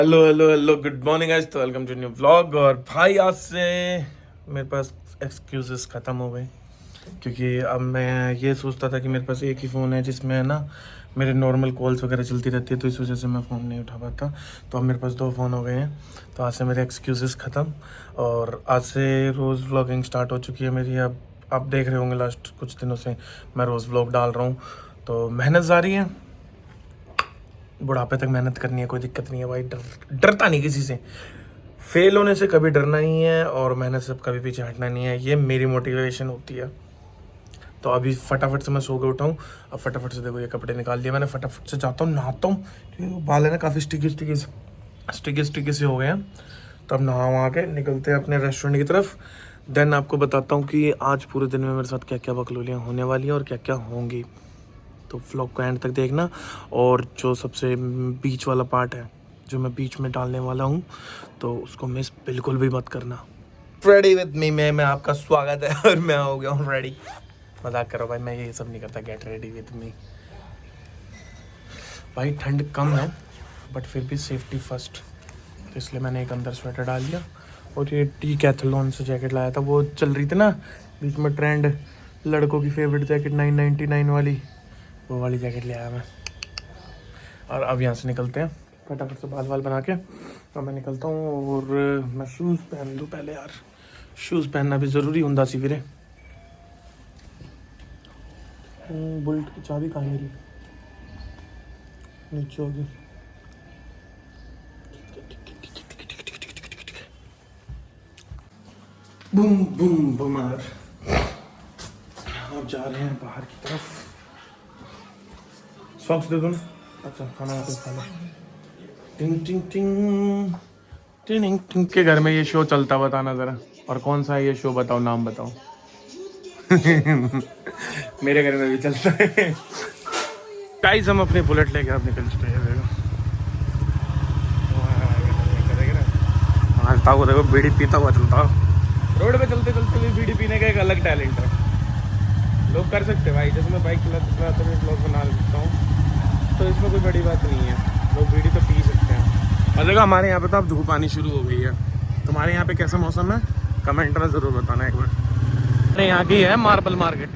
Hello hello hello, good morning guys. तो welcome to new vlog. और भाई आज से मेरे पास एक्सक्यूजेस ख़त्म हो गए, क्योंकि अब मैं ये सोचता था कि मेरे पास एक ही फ़ोन है जिसमें है ना मेरे नॉर्मल कॉल्स वगैरह चलती रहती है, तो इस वजह से मैं फ़ोन नहीं उठा पाता। तो अब मेरे पास दो फ़ोन हो गए हैं, तो आज से मेरे एक्सक्यूजेस ख़त्म। और आज से रोज़ व्लॉगिंग स्टार्ट हो चुकी है मेरी। अब आप देख रहे होंगे लास्ट कुछ दिनों से मैं रोज़ व्लॉग डाल रहा हूँ, तो मेहनत जारी है। बुढ़ापे तक मेहनत करनी है, कोई दिक्कत नहीं है भाई। डरता नहीं किसी से, फेल होने से कभी डरना नहीं है और मेहनत से कभी पीछे हटना नहीं है। ये मेरी मोटिवेशन होती है। तो अभी फटाफट से मैं सो के उठा हूँ। अब फटाफट से देखो ये कपड़े निकाल लिए मैंने, फटाफट से जाता हूँ, नहाता हूँ, क्योंकि बाल है ना काफ़ी स्टिकी से हो गए हैं। तो अब नहा वहाँ के निकलते हैं अपने रेस्टोरेंट की तरफ। देन आपको बताता हूँ कि आज पूरे दिन में मेरे साथ क्या क्या बकलोलियाँ होने वाली हैं और क्या क्या होंगी। तो व्लॉग को एंड तक देखना। और जो सबसे बीच वाला पार्ट है जो मैं बीच में डालने वाला हूँ, तो उसको मिस बिल्कुल भी मत करना। रेडी विद मी में आपका स्वागत है और मैं हो गया हूँ रेडी। मजाक करो भाई, मैं ये सब नहीं करता। Get ready with me. भाई ठंड कम है बट फिर भी सेफ्टी फर्स्ट, तो इसलिए मैंने एक अंदर स्वेटर डाल लिया। और ये डीकैथलॉन से जैकेट लाया था, वो चल रही थी ना बीच में ट्रेंड, लड़कों की फेवरेट जैकेट 999 वाली, वो वाली जैकेट ले आया मैं। और अब यहाँ से निकलते हैं फटाफट से बाल वाल बना के। तो मैं निकलता हूँ और मैं शूज़ पहन लूँ पहले यार। शूज़ पहनना भी ज़रूरी होता सी वीरे। बुलेट की चाबी कहाँ है मेरी? नीचे होगी। Boom boom Bumrah. अब जा रहे हैं बाहर की तरफ। सॉक्स दे दो ना। अच्छा खाना वापस खा लो। टिंग टिंग टिंग टिंग टिंग के घर में ये शो चलता, बताना ज़रा। और कौन सा है ये शो, बताओ, नाम बताओ। मेरे घर में भी चलता है। गाइस हम अपनी बुलेट लेके अब निकल चुके हैं। देखो को देखो, बीड़ी पीता हुआ चलता। रोड पे चलते चलते भी बीड़ी पीने का एक अलग टैलेंट है। लोग कर सकते हैं भाई, जैसे मैं बाइक चलाते चलाते भी ब्लॉग बना लेता हूँ, तो इसमें कोई बड़ी बात नहीं है। लोग बीड़ी तो पी सकते हैं। और देखो हमारे यहाँ पे तो अब धूप आनी शुरू हो गई है। तुम्हारे यहाँ पे कैसा मौसम है कमेंट में ज़रूर बताना एक बार। अरे यहाँ की है मार्बल मार्केट,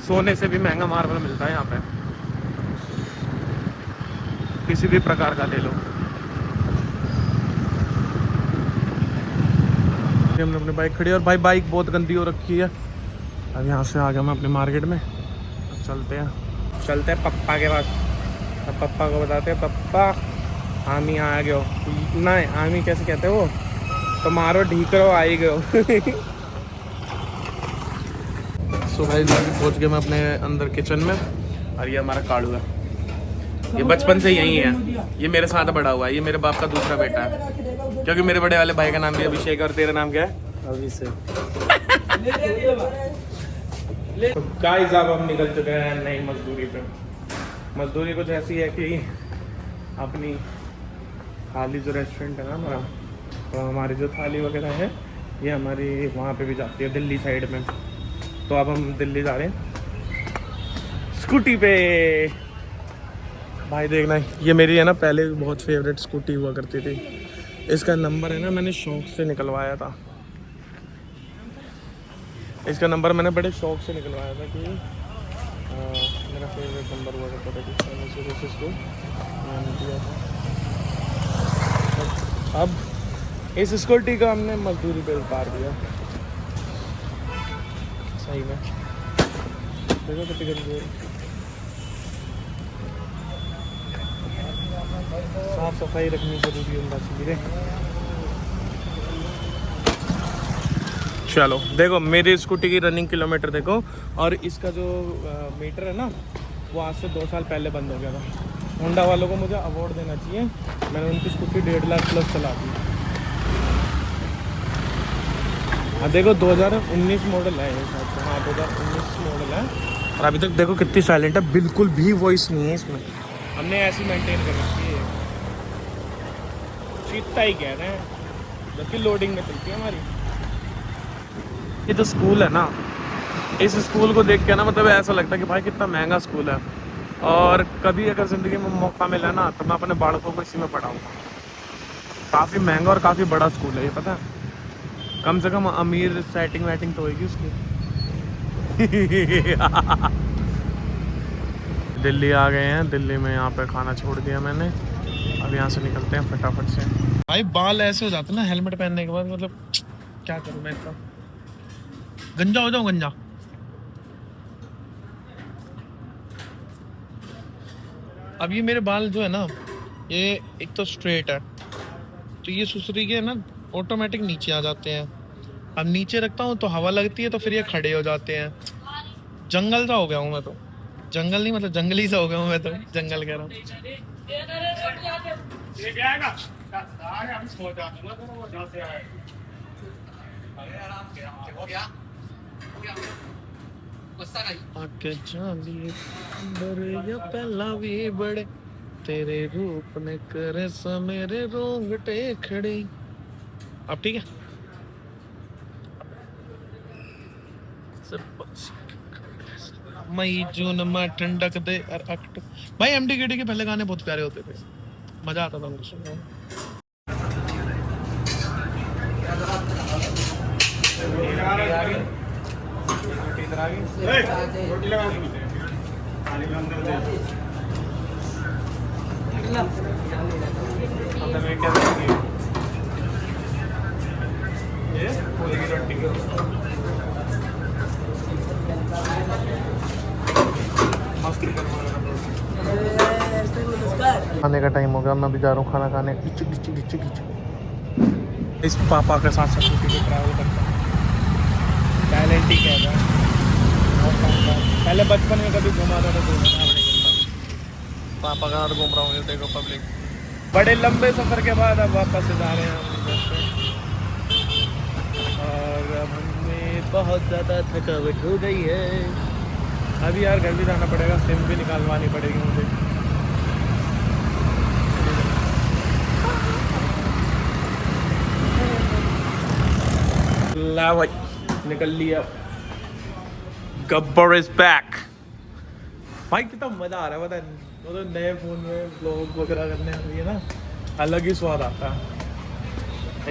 सोने से भी महंगा मार्बल मिलता है यहाँ पे, किसी भी प्रकार का ले लो। हमने अपनी बाइक खड़ी है और भाई बाइक बहुत गंदी हो रखी है। अब यहाँ से आ गया मैं अपने मार्केट में। अब चलते हैं पप्पा के पास। अब पप्पा को बताते हैं, पप्पा आमी आ गयो ना। आमी कैसे कहते हैं वो, तो मारो ढीकरो आई गयो। सो भाई पहुँच गया मैं अपने अंदर किचन में। और ये हमारा काड़ू है, ये बचपन से यही है, ये मेरे साथ बड़ा हुआ है। ये मेरे बाप का दूसरा बेटा है, क्योंकि मेरे बड़े वाले भाई का नाम भी अभिषेक और तेरा नाम क्या है? अभिषेक। तो गाइस अब हम निकल चुके हैं नई मजदूरी पे। मजदूरी कुछ ऐसी है कि अपनी थाली जो रेस्टोरेंट है ना हमारा, तो हमारी जो थाली वगैरह है ये हमारी वहाँ पे भी जाती है दिल्ली साइड में। तो अब हम दिल्ली जा रहे हैं स्कूटी पे। भाई देखना, ये मेरी है ना पहले बहुत फेवरेट स्कूटी हुआ करती थी। इसका नंबर है ना मैंने शौक से निकलवाया था। इसका नंबर मैंने बड़े शौक से निकलवाया था कि मेरा फेवरेट नंबर हुआ करता था, कि इसको मैंने दिया था। अब इस स्कूटी का हमने मजदूरी पे उतार दिया सही में। देखो कितनी गंदी है। साफ सफाई रखनी जरूरी है धीरे। चलो देखो मेरी स्कूटी की रनिंग किलोमीटर देखो, और इसका जो मीटर है ना वो आज से 2 साल पहले बंद हो गया था। होंडा वालों को मुझे अवार्ड देना चाहिए, मैंने उनकी स्कूटी 1.5 लाख प्लस चला दी। हाँ देखो 2019 मॉडल है ये शायद से। हाँ 2019 मॉडल है और अभी तक देखो कितनी साइलेंट है, बिल्कुल भी वॉइस नहीं है इसमें। हमने ऐसी मेंटेन कर रखी है, चीता ही कह रहे हैं, जबकि लोडिंग में चलती है हमारी। ये जो स्कूल है ना, इस स्कूल को देख के ना मतलब ऐसा लगता है कि भाई कितना महंगा स्कूल है। और कभी अगर ज़िंदगी में मौका मिला ना तो मैं अपने बालकों को इसी में पढ़ाऊँगा। काफ़ी महंगा और काफ़ी बड़ा स्कूल है ये, पता है। कम से कम अमीर सेटिंग वेटिंग तो होगी उसकी। दिल्ली आ गए हैं। दिल्ली में यहाँ पे खाना छोड़ दिया मैंने। अब यहाँ से निकलते हैं फटाफट से। भाई बाल ऐसे हो जाते हैं ना हेलमेट पहनने के बाद, मतलब क्या करूँ मैं इसका। गंजा हो जाऊँ गंजा। अब ये मेरे बाल जो है ना, ये एक तो स्ट्रेट है, तो ये सुसरी के ना ऑटोमेटिक नीचे आ जाते हैं। अब नीचे रखता हूँ तो हवा लगती है, तो फिर ये खड़े हो जाते हैं। जंगल सा हो गया हूँ मैं तो। जंगल नहीं मतलब जंगली सा हो गया हूँ मैं तो। जंगल कह रहा हूँ। आके चांदी या पहला भी बड़े तेरे रूप ने करे सा मेरे रोंगटे खड़े। अब ठीक है। मई जून में ठंडक दे और भाई एमडीकेटी के पहले गाने बहुत प्यारे होते थे, मजा आता था उनको सुनने में। खाने का टाइम हो गया, मैं भी जा रहा हूँ खाना खाने। इस पापा के साथ स्कूटी पे ट्रैवल करता हूँ। टैलेंट ही कहता है। पहले बचपन में कभी घुमा था तो पापा का साथ घूम रहा हूँ। देखो पब्लिक बड़े लंबे सफर के बाद अब वापस से जा रहे हैं हम घर पे। और अब हमें बहुत ज़्यादा थकावट हो गई है। अभी यार घर भी जाना पड़ेगा, सिम भी निकालवानी पड़ेगी मुझे। ला भाई निकल लिया। Gabbar is back. भाई कितना मजा आ रहा है पता है। वो तो नए फोन में ब्लॉग वगैरह करने में है ना, अलग ही स्वाद आता है।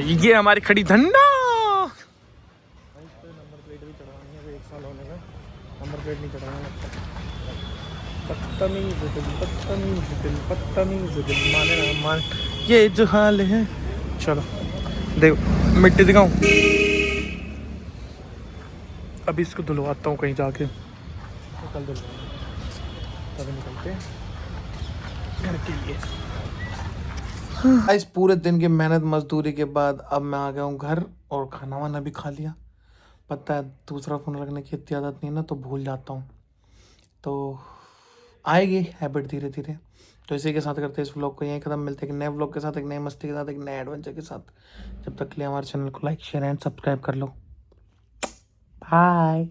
ये हमारी खड़ी धन्ना। नंबर प्लेट भी चढ़वानी है, 1 साल होने का नंबर प्लेट नहीं चढ़वाना। बदतमीज दिल बदतमीज दिल बदतमीज दिल माने ना मान, ये जो हाल है। चलो देखो मिट्टी दिखाऊं। अभी इसको धुलवाता हूँ कहीं जाके, कल धुलवाऊंगा तभी निकलते हैं घर के लिए। इस पूरे दिन की मेहनत मजदूरी के बाद अब मैं आ गया हूँ घर, और खाना वाना भी खा लिया। पता है दूसरा फ़ोन रखने की इतनी आदत नहीं है ना, तो भूल जाता हूँ, तो आएगी हैबिट धीरे धीरे। तो इसी के साथ करते हैं इस व्लॉग को यहीं ख़त्म। मिलते हैं एक नए व्लॉग के साथ, एक नई मस्ती के साथ, एक नए एडवेंचर के साथ। जब तक के लिए हमारे चैनल को लाइक शेयर एंड सब्सक्राइब कर लो। बाय।